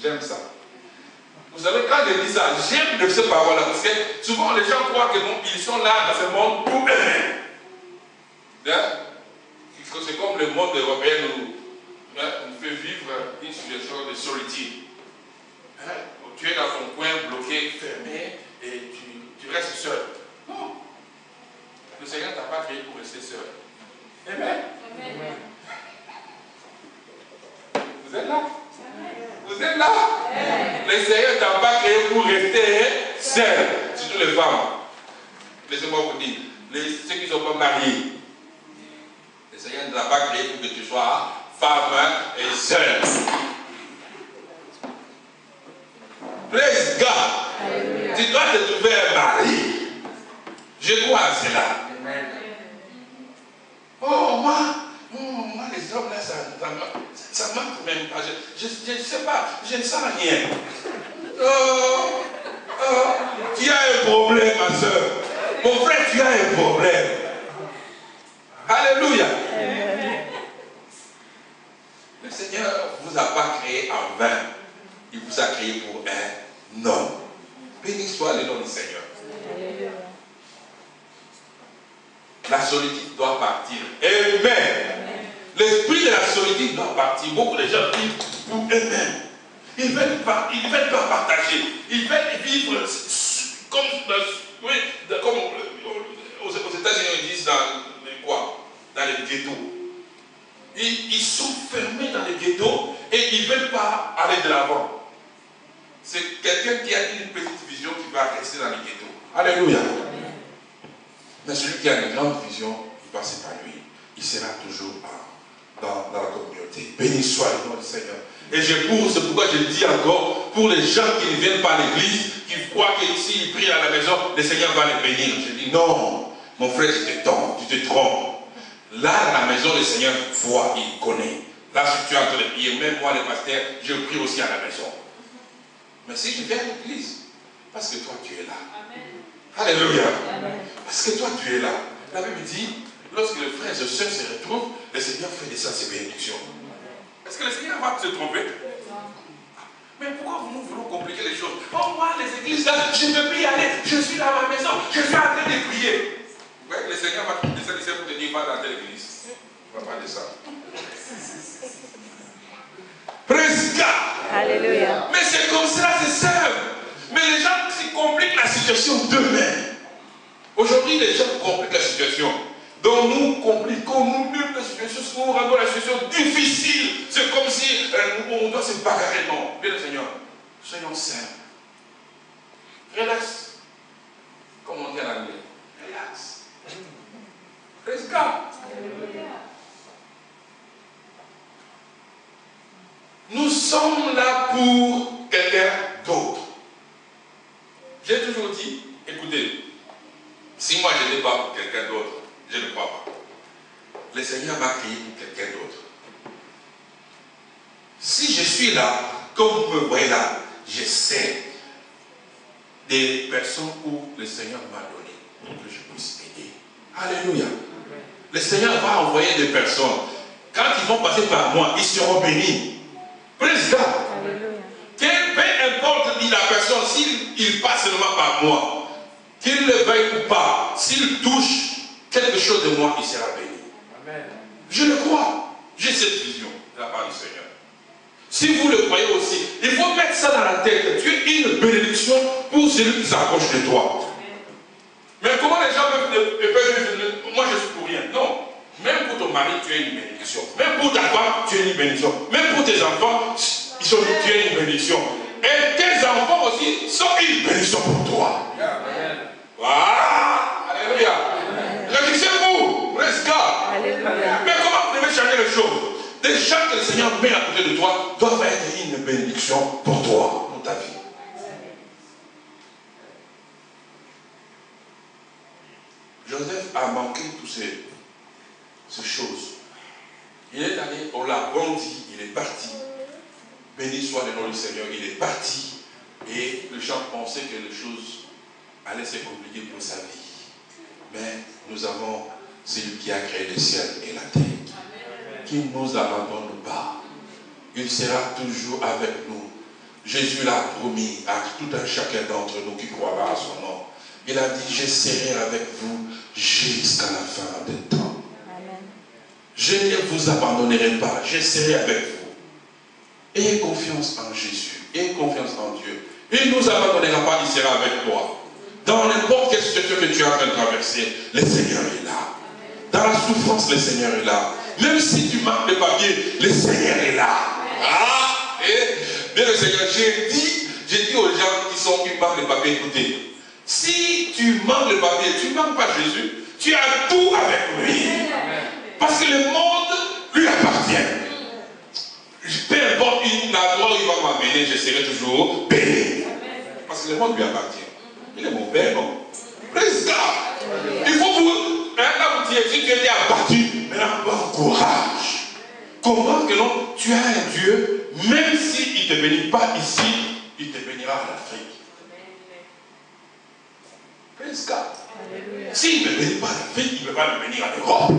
J'aime ça. Vous savez, quand je dis ça, j'aime de ces paroles-là. Parce que souvent, les gens croient que non, ils sont là dans ce monde pour eux-mêmes. C'est comme le monde européen nous fait vivre une situation de solitude. Tu es dans ton coin bloqué, fermé, et tu restes seul. Non. Le Seigneur ne t'a pas créé pour rester seul. Amen. Amen. Vous êtes là? Vous êtes là? Le Seigneur ne t'a pas créé pour rester seul. Surtout les femmes. Laissez-moi vous dire, ceux qui ne sont pas mariés, le Seigneur ne t'a pas créé pour que tu sois femme et seule. Praise God. Tu dois te trouver un mari. Je crois à cela. Oh, moi, les hommes là, ça manque même pas. Je ne sais pas, je ne sens rien. Tu as un problème, ma soeur. Mon frère, tu as un problème. Alléluia. Le Seigneur ne vous a pas créé en vain. Il vous a créé pour un homme. Béni soit le nom du Seigneur. La solitude doit partir. Amen. L'esprit de la solitude doit partir. Beaucoup de gens vivent pour eux-mêmes. Ils ne veulent pas partager. Ils veulent vivre comme aux États-Unis, ils disent dans les ghettos. Ils sont fermés dans les ghettos et ils ne veulent pas aller de l'avant. C'est quelqu'un qui a une petite vision qui va rester dans les ghettos. Alléluia. Mais celui qui a une grande vision, il va s'épanouir. Il sera toujours dans la communauté. Béni soit le nom du Seigneur. Et c'est pourquoi je dis encore, pour les gens qui ne viennent pas à l'église, qui croient que s'ils prient à la maison, le Seigneur va les bénir. Je dis non, mon frère, tu te trompes. Là, à la maison, le Seigneur voit, il connaît. Là, si tu es en train de prier, même moi, le pasteur, je prie aussi à la maison. Mais si je viens à l'église, parce que toi, tu es là. Amen. Alléluia. Amen. Parce que toi, tu es là. La Bible dit, lorsque les frères et sœurs se retrouvent, le Seigneur fait descendre ses bénédictions. Est-ce que le Seigneur va se tromper? Mais pourquoi nous voulons compliquer les choses? Oh, moi, les églises là, je ne peux plus y aller. Je suis dans ma maison, je suis en train de prier. Ouais, le Seigneur va te descendre ici pour te dire, va dans telle église. Il ne va pas descendre. Praise God. Alléluia. Mais c'est comme ça, c'est simple. Mais les gens qui compliquent la situation d'eux-mêmes. Aujourd'hui, les gens compliquent la situation. Donc nous compliquons nous-mêmes la situation, nous rendons la situation difficile. C'est comme si on doit se bagarrer. Non, bien le Seigneur, soyons simples. Relax. Comme on dit en anglais. Relax. Praise God. Nous sommes là pour quelqu'un d'autre. J'ai toujours dit, écoutez, si moi je n'ai pas pour quelqu'un d'autre, je ne crois pas. Le Seigneur m'a créé pour quelqu'un d'autre. Si je suis là, comme vous me voyez là, je sais des personnes où le Seigneur m'a donné pour que je puisse aider. Alléluia. Le Seigneur va envoyer des personnes. Quand ils vont passer par moi, ils seront bénis. Praise God. Peu importe la personne, s'il passe seulement par moi, qu'il le veuille ou pas, s'il touche quelque chose de moi, il sera béni. Amen. Je le crois. J'ai cette vision de la part du Seigneur. Si vous le croyez aussi, il faut mettre ça dans la tête. Tu es une bénédiction pour celui qui s'approche de toi. Mais comment les gens peuvent dire, moi je suis pour rien? Non. Même pour ton mari, tu es une bénédiction. Même pour ta femme, tu es une bénédiction. Même pour tes enfants, tu es une bénédiction. Et tes enfants aussi sont une bénédiction pour toi. Voilà. Alléluia. Réjouissez-vous. Praise God. Mais comment vous devez changer les choses? Des gens que le Seigneur met à côté de toi doivent être une bénédiction pour toi, pour ta vie. Joseph a manqué toutes ces choses. Il est allé, on l'a bondi, il est parti. Béni soit le nom du Seigneur, il est parti. Et les gens pensaient que les choses allaient se compliquer pour sa vie. Mais nous avons celui qui a créé le ciel et la terre, qui ne nous abandonne pas. Il sera toujours avec nous. Jésus l'a promis à tout un chacun d'entre nous qui croira à son nom. Il a dit, je serai avec vous jusqu'à la fin des temps. Amen. Je ne vous abandonnerai pas, je serai avec vous. Ayez confiance en Jésus, ayez confiance en Dieu. Il ne nous abandonnera pas, il sera avec toi. Dans n'importe quelle situation que tu es en train de traverser, le Seigneur est là. Dans la souffrance, le Seigneur est là. Même si tu manques de papier, le Seigneur est là. Ah, bien le Seigneur, j'ai dit aux gens qui manquent de papier, écoutez, si tu manques de papier, tu ne manques pas Jésus, tu as tout avec lui. Parce que le monde lui appartient. Peu importe l'endroit où il va m'amener, je serai toujours béni. Parce que le monde lui appartient. Il est mon père, non? Praise God. Il faut vous, là où tu es, si tu étais abattu, maintenant prends courage. Comprends que non, tu as un Dieu, même s'il ne te bénit pas ici, il te bénira en Afrique. Praise God. S'il ne me bénit pas en Afrique, il ne peut pas me bénir en Europe.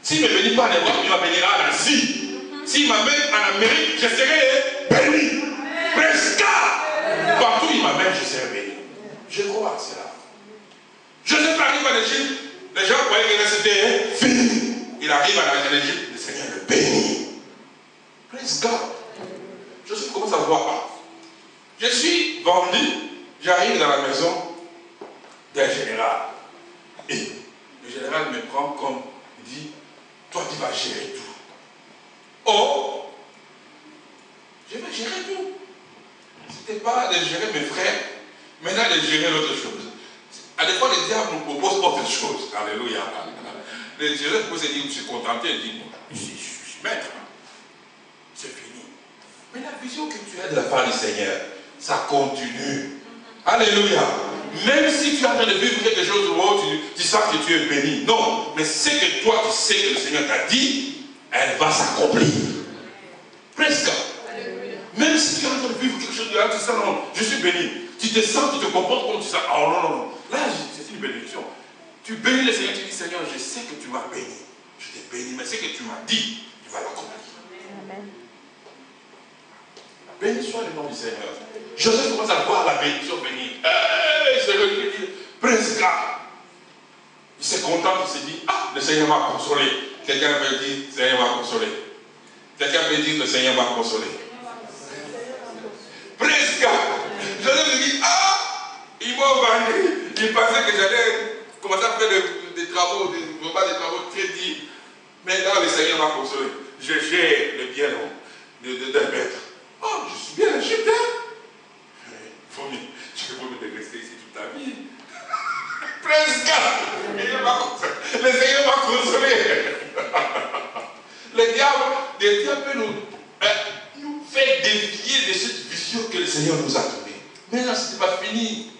S'il ne me bénit pas en Europe, il me bénira en Asie. S'il m'amène en Amérique, je serai béni. Praise God. Partout où il m'amène, je serai béni. Je crois à cela. Joseph arrive en Égypte, les gens croyaient que c'était fini. Il arrive en Égypte, le Seigneur le bénit. Praise God. Joseph commence à voir. Je suis vendu, j'arrive dans la maison d'un général. Et le général me prend comme, il dit, toi tu vas gérer tout. Oh, je vais gérer tout. Ce n'était pas de gérer mes frères, maintenant de gérer l'autre chose. À des fois, le diable nous propose autre chose. Alléluia. Le diable peut se dire, je suis contenté, il dit, je suis maître. C'est fini. Mais la vision que tu as de la part du Seigneur, ça continue. Alléluia. Même si tu es en train de vivre quelque chose où tu sens que tu es béni. Non, mais c'est que toi, tu sais que le Seigneur t'a dit, elle va s'accomplir. Presque. Même si tu es en train de vivre quelque chose, tu sens, non, je suis béni. Tu te sens, tu te comportes comme tu sens. Oh non, non, non. Là, c'est une bénédiction. Tu bénis le Seigneur, tu dis, Seigneur, je sais que tu m'as béni. Je t'ai béni, mais ce que tu m'as dit, tu vas l'accomplir. Amen. Béni soit le nom du Seigneur. Joseph commence à voir la bénédiction venir. Hey, Seigneur, il dit, presque. Il se contente, il se dit, ah, le Seigneur m'a consolé. Quelqu'un peut dire, le Seigneur m'a consolé. Quelqu'un peut dire, le Seigneur m'a consolé. Presque. Joseph me dit, ah, ils m'ont vendu. Ils pensaient que j'allais commencer à faire des travaux, des travaux très dits. Mais là, le Seigneur m'a consolé. Je gère le bien d'un maître. Oh, je suis bien Égypte. Tu peux me rester ici toute ta vie. Presque. Le Seigneur m'a consolé. Le diable peut nous faire dévier de cette vision que le Seigneur nous a donnée. Mais là, ce n'est pas fini.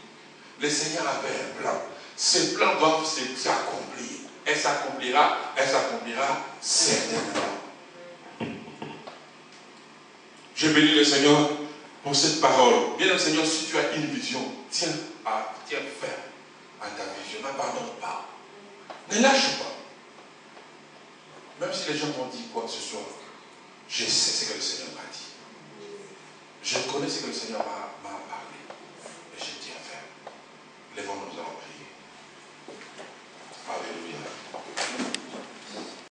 Le Seigneur avait un plan. Ce plan doit s'accomplir. Elle s'accomplira certainement. Je bénis le Seigneur pour cette parole. Bien le Seigneur, si tu as une vision, tiens ferme à ta vision. N'abandonne pas. Ne lâche pas. Même si les gens m'ont dit quoi ce soir, je sais ce que le Seigneur m'a dit. Je connais ce que le Seigneur m'a parlé. Et je tiens ferme. Lèvons-nous.